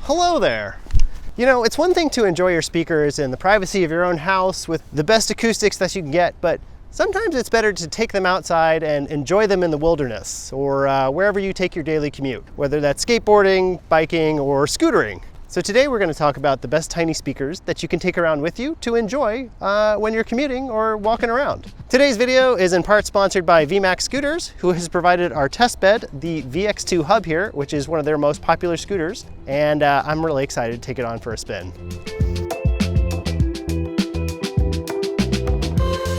Hello there. You know, it's one thing to enjoy your speakers in the privacy of your own house with the best acoustics that you can get, but sometimes it's better to take them outside and enjoy them in the wilderness or wherever you take your daily commute, whether that's skateboarding, biking, or scootering. So today we're going to talk about the best tiny speakers that you can take around with you to enjoy when you're commuting or walking around. Today's video is in part sponsored by VMAX Scooters, who has provided our test bed, the VX2 Hub here, which is one of their most popular scooters, and I'm really excited to take it on for a spin.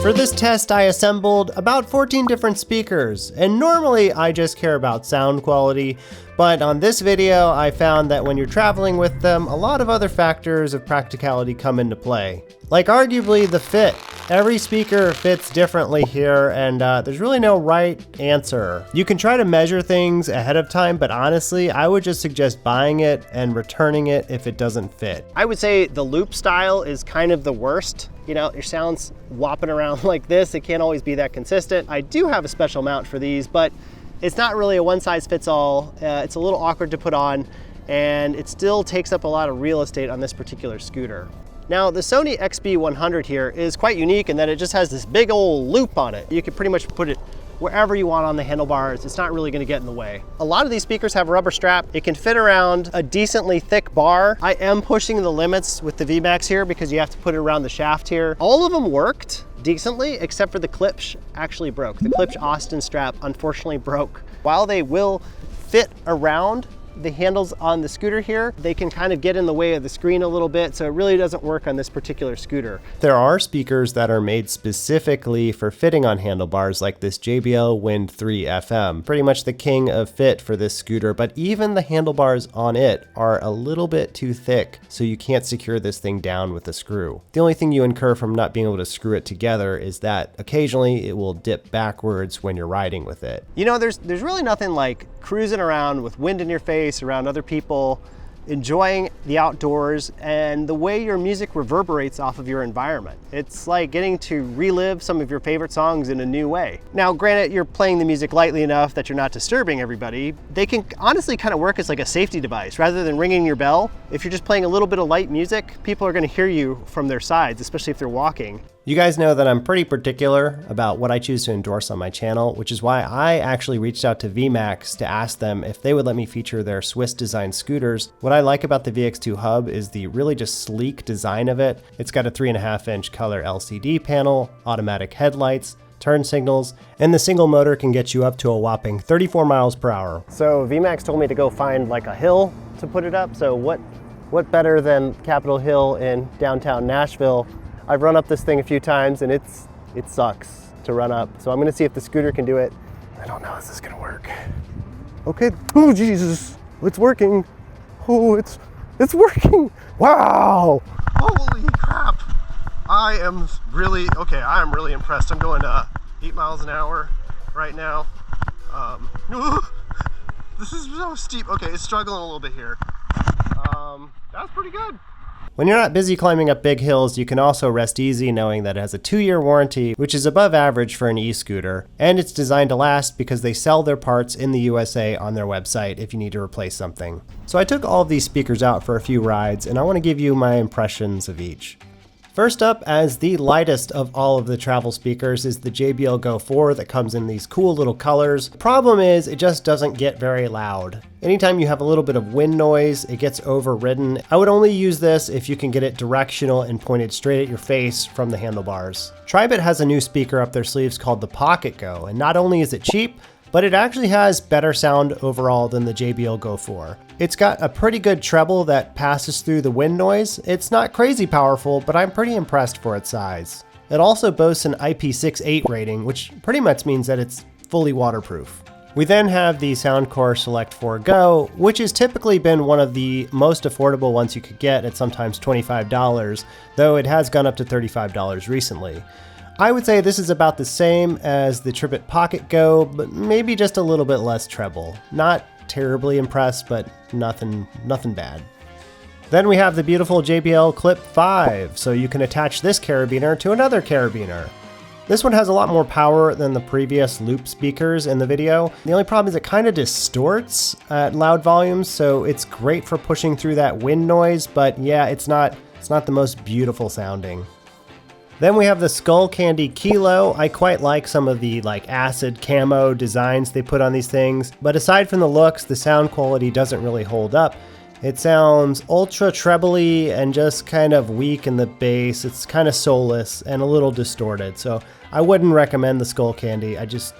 For this test, I assembled about 14 different speakers, and normally I just care about sound quality, but on this video, I found that when you're traveling with them, a lot of other factors of practicality come into play. Like arguably the fit. Every speaker fits differently here, and there's really no right answer. You can try to measure things ahead of time, but honestly, I would just suggest buying it and returning it if it doesn't fit. I would say the loop style is kind of the worst. You know, your sound's whopping around like this. It can't always be that consistent. I do have a special mount for these, but it's not really a one size fits all. It's a little awkward to put on, and it still takes up a lot of real estate on this particular scooter. Now, the Sony XB100 here is quite unique in that it just has this big old loop on it. You can pretty much put it wherever you want on the handlebars. It's not really going to get in the way. A lot of these speakers have a rubber strap. It can fit around a decently thick bar. I am pushing the limits with the VMAX here because you have to put it around the shaft here. All of them worked decently, except for the Klipsch actually broke. The Klipsch Austin strap unfortunately broke. While they will fit around the handles on the scooter here, they can kind of get in the way of the screen a little bit, so it really doesn't work on this particular scooter. There are speakers that are made specifically for fitting on handlebars, like this JBL Wind 3 FM, pretty much the king of fit for this scooter, but even the handlebars on it are a little bit too thick, so you can't secure this thing down with a screw. The only thing you incur from not being able to screw it together is that occasionally it will dip backwards when you're riding with it. You know, there's really nothing like cruising around with wind in your face, around other people, enjoying the outdoors, and the way your music reverberates off of your environment. It's like getting to relive some of your favorite songs in a new way. Now, granted, you're playing the music lightly enough that you're not disturbing everybody. They can honestly kind of work as like a safety device rather than ringing your bell. If you're just playing a little bit of light music, people are going to hear you from their sides, especially if they're walking. You guys know that I'm pretty particular about what I choose to endorse on my channel, which is why I actually reached out to VMAX to ask them if they would let me feature their Swiss designed scooters. What I like about the VX2 Hub is the really just sleek design of it. It's got a 3.5-inch color LCD panel, automatic headlights, turn signals, and the single motor can get you up to a whopping 34 miles per hour. So VMAX told me to go find like a hill to put it up. So what better than Capitol Hill in downtown Nashville? I've run up this thing a few times and it sucks to run up. So I'm gonna see if the scooter can do it. I don't know if this is gonna work. Okay, oh Jesus, it's working. Oh, it's working. Wow. Holy crap. I am really impressed. I'm going 8 miles an hour right now. This is so steep. Okay, it's struggling a little bit here. That's pretty good. When you're not busy climbing up big hills, you can also rest easy knowing that it has a 2-year warranty, which is above average for an e-scooter, and it's designed to last because they sell their parts in the USA on their website if you need to replace something. So I took all of these speakers out for a few rides, and I want to give you my impressions of each. First up, as the lightest of all of the travel speakers, is the JBL Go 4 that comes in these cool little colors. The problem is it just doesn't get very loud. Anytime you have a little bit of wind noise, it gets overridden. I would only use this if you can get it directional and pointed straight at your face from the handlebars. Tribit has a new speaker up their sleeves called the Pocket Go, and not only is it cheap, but it actually has better sound overall than the JBL Go 4. It's got a pretty good treble that passes through the wind noise. It's not crazy powerful, but I'm pretty impressed for its size. It also boasts an IP68 rating, which pretty much means that it's fully waterproof. We then have the Soundcore Select 4 Go, which has typically been one of the most affordable ones you could get at sometimes $25, though it has gone up to $35 recently. I would say this is about the same as the Tribit Pocket Go, but maybe just a little bit less treble. Not terribly impressed, but nothing bad. Then we have the beautiful JBL Clip 5, so you can attach this carabiner to another carabiner. This one has a lot more power than the previous loop speakers in the video. The only problem is it kind of distorts at loud volumes, so it's great for pushing through that wind noise, but yeah, it's not the most beautiful sounding. Then we have the Skull Candy Kilo. I quite like some of the acid camo designs they put on these things, but aside from the looks, the sound quality doesn't really hold up. It sounds ultra trebly and just kind of weak in the bass. It's kind of soulless and a little distorted, so I wouldn't recommend the Skull Candy.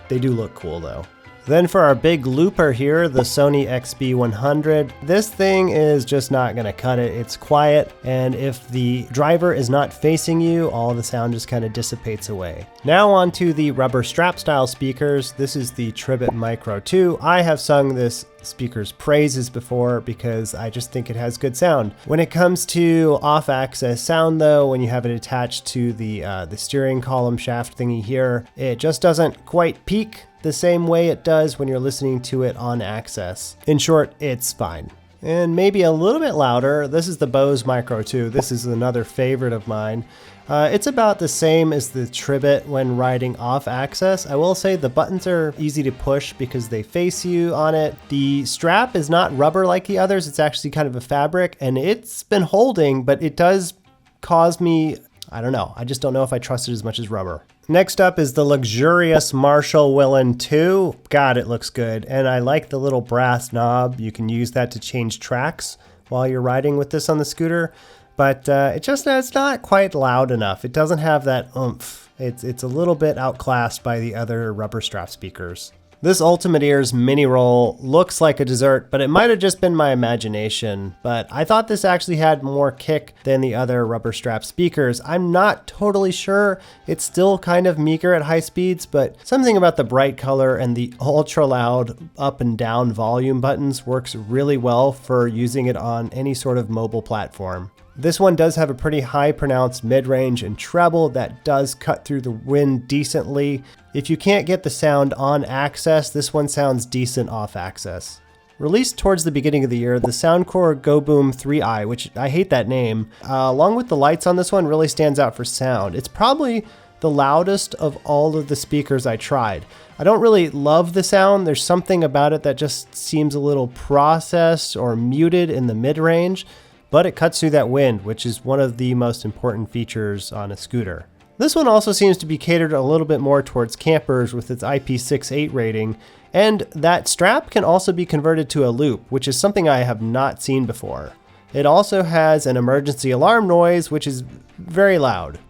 They do look cool though. Then for our big looper here, the Sony XB100, this thing is just not gonna cut it. It's quiet, and if the driver is not facing you, all the sound just kind of dissipates away. Now on to the rubber strap style speakers. This is the Tribit Micro 2. I have sung this speaker's praises before because I just think it has good sound. When it comes to off-axis sound though, when you have it attached to the steering column shaft thingy here, it just doesn't quite peak the same way it does when you're listening to it on access. In short, it's fine. And maybe a little bit louder, this is the Bose Micro 2. This is another favorite of mine. It's about the same as the Tribit when riding off access. I will say the buttons are easy to push because they face you on it. The strap is not rubber like the others, it's actually kind of a fabric, and it's been holding, but it does cause me, I don't know, I just don't know if I trust it as much as rubber. Next up is the luxurious Marshall Willin 2. God, it looks good. And I like the little brass knob. You can use that to change tracks while you're riding with this on the scooter. But it's not quite loud enough. It doesn't have that oomph. It's a little bit outclassed by the other rubber strap speakers. This Ultimate Ears mini roll looks like a dessert, but it might have just been my imagination. But I thought this actually had more kick than the other rubber strap speakers. I'm not totally sure. It's still kind of meager at high speeds, but something about the bright color and the ultra loud up and down volume buttons works really well for using it on any sort of mobile platform. This one does have a pretty high pronounced mid-range and treble that does cut through the wind decently. If you can't get the sound on access, this one sounds decent off access. Released towards the beginning of the year, the Soundcore Go Boom 3i, which I hate that name, along with the lights on this one, really stands out for sound. It's probably the loudest of all of the speakers I tried. I don't really love the sound. There's something about it that just seems a little processed or muted in the mid-range, but it cuts through that wind, which is one of the most important features on a scooter. This one also seems to be catered a little bit more towards campers with its IP68 rating, and that strap can also be converted to a loop, which is something I have not seen before. It also has an emergency alarm noise, which is very loud.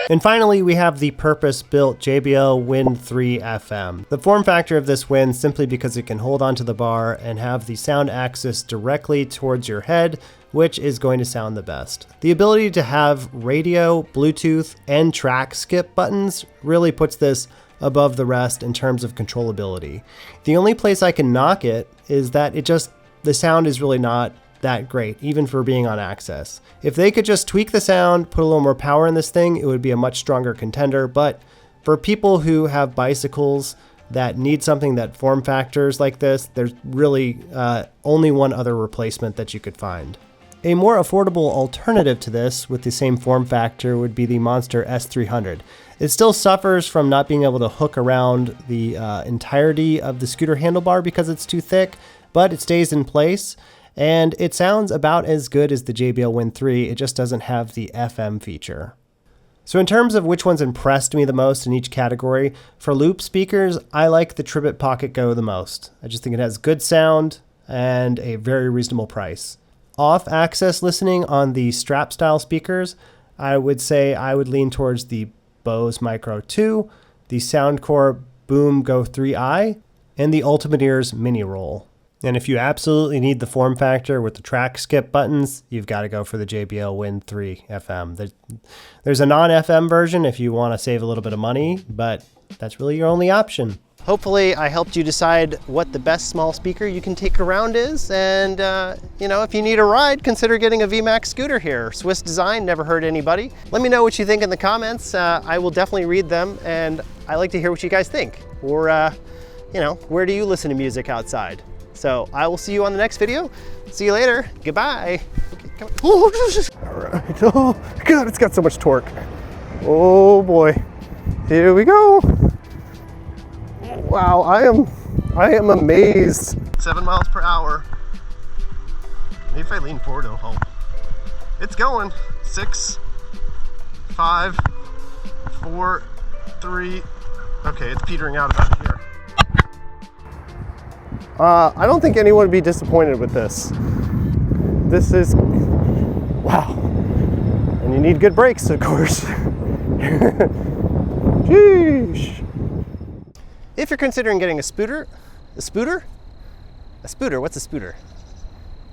And finally, we have the purpose-built JBL Wind 3 FM. The form factor of this wins simply because it can hold onto the bar and have the sound axis directly towards your head, which is going to sound the best. The ability to have radio, Bluetooth, and track skip buttons really puts this above the rest in terms of controllability. The only place I can knock it is that the sound is really not that great, even for being on access. If they could just tweak the sound, put a little more power in this thing, it would be a much stronger contender. But for people who have bicycles that need something that form factors like this, there's really only one other replacement that you could find. A more affordable alternative to this with the same form factor would be the Monster S300. It still suffers from not being able to hook around the entirety of the scooter handlebar because it's too thick, but it stays in place. And it sounds about as good as the JBL Wind 3, it just doesn't have the FM feature. So in terms of which ones impressed me the most in each category, for loop speakers, I like the Tribit Pocket Go the most. I just think it has good sound and a very reasonable price. Off-access listening on the strap style speakers, I would say I would lean towards the Bose Micro 2, the Soundcore Boom Go 3i, and the Ultimate Ears Mini Roll. And if you absolutely need the form factor with the track skip buttons, you've got to go for the JBL Wind 3 FM. There's a non-FM version if you want to save a little bit of money, but that's really your only option. Hopefully I helped you decide what the best small speaker you can take around is, and if you need a ride, consider getting a VMAX scooter here. Swiss design, never hurt anybody. Let me know what you think in the comments. I will definitely read them, and I like to hear what you guys think. Or, where do you listen to music outside? So I will see you on the next video. See you later. Goodbye. Okay. come on. Oh, all right. Oh, God, it's got so much torque. Oh boy. Here we go. Wow, I am amazed. 7 miles per hour. Maybe if I lean forward, it'll help. It's going. 6, 5, 4, 3. Okay, it's petering out about here. I don't think anyone would be disappointed with this. This is, wow. And you need good brakes, of course. Sheesh. If you're considering getting a spooter, what's a spooter?